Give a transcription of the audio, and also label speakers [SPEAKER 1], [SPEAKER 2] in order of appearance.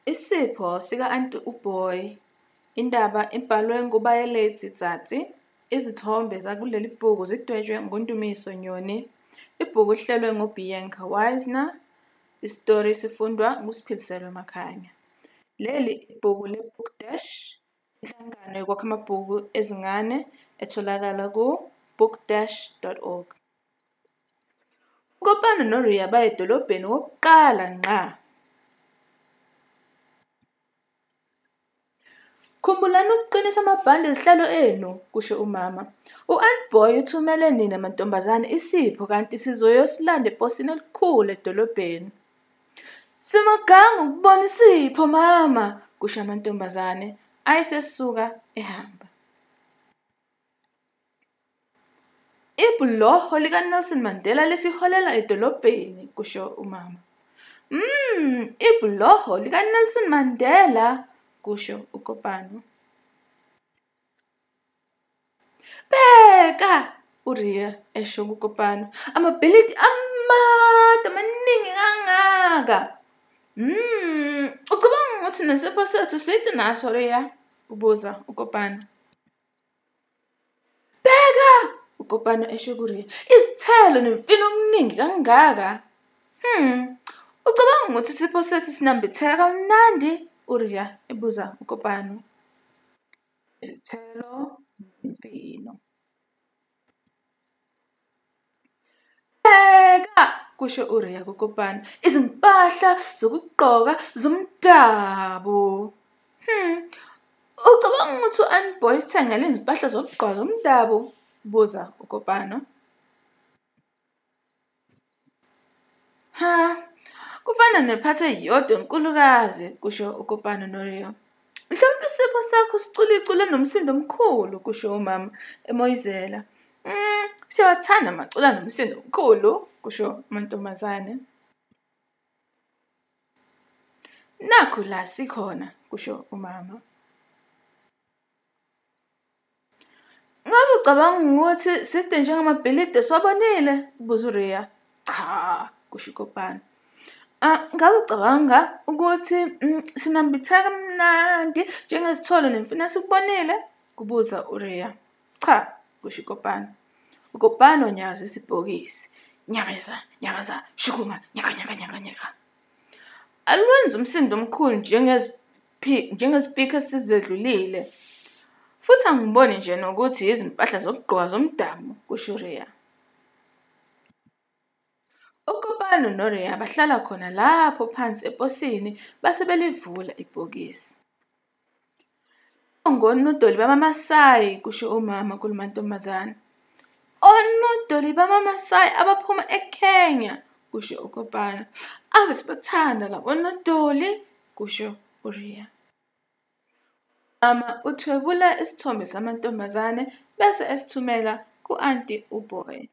[SPEAKER 1] Isipho sika-Anti uBoy. Indaba ibhalwe nguBayeletsi Tsatsi. Izithombe zakuleli bhuku zidwetshwe nguNdumiso Nyoni. Ibhuku lihlelwe nguBianca Wiesner. Isitori sifundwa nguSiphiliselo Makhanya. Leli ibhuku le-Book Dash, inhlangano yokwakha amabhuku ezingane etholakala ku-bookdash.org. UKopano noRia baya edolobheni wokuqala ngqa. Khumbulani ukuqinisa amabhande ezihlalo enu, kusho umama. U-Aunt Boy uthumele nina mantombazane isipho kanti sizoyosilanda eposini elikhulu edolobheni. Simaganga ukubona isipho mama, kusho amantombazane ayesesuka ehamba. Ibhuloho likaNelson Mandela lisiholela edolobheni, kusho umama. Ibhuloho likaNelson Mandela, kusho uKopano. Bheka, uRia esho kuKopano, amabhilidi amade amaningi kangaka. Ucabanga ukuthi nesipho sethu side naso Ria? Ubuza uKopano. Bheka, uKopano esho kuRia, izithelo nemfino okuningi kangaka. Ucabanga ukuthi isipho sethu sinambitheka kamnandi? uRia ebuza uKopano. Izithelo nemfino. Bheka, kusho uRia kuKopano, izimpahla zokugqoka zomdabu. Ucabanga ukuthi u-Aunt Boy sithengele izimpahla zokugqoka zomdabu? Buza uKopano. Kufana nephathe yodwa enkulukazi, kusho uKopano noRia. Mhlawumbe isipho sakho siculicule nomsindo omkhulu, kusho umama emoyizela. Siyawathanda amacula nomsindo omkhulu, kusho amantombazane. Nakhu la sikhona, kusho umama. Ngabe ucabanga ukuthi side njengamabhilidi esiwabonile? Buza uRia. Cha, kusho uKopano. Ngabe ucabanga ukuthi sinambitheka kamnandi njengezitholo nemfino esikubonile? Kubuza uRia. Cha, kusho uKopano. uKopano nyakazisa ibhokisi. Nyakaza, nyakaza, shukuma, nyaka, nyaka, nyaka, nyaka. Alwenza umsindo omkhulu njengezipika esizedlulile. Futhi angiboni nje nokuthi izimpahla zokugqoka zomdabu, kusho uRia. uKopano noRia bahlala khona lapho phansi eposini base belivula ibhokisi. Ngonodoli bamaMasayi, kusho umama kulumantombazane. Onodoli bamaMasayi abaphuma eKenya, kusho uKopano. Ave sibathanda labo nodoli, kusho uRia. Mama uthwebula isithombe samantombazane bese esithumela ku-Anti uBoy.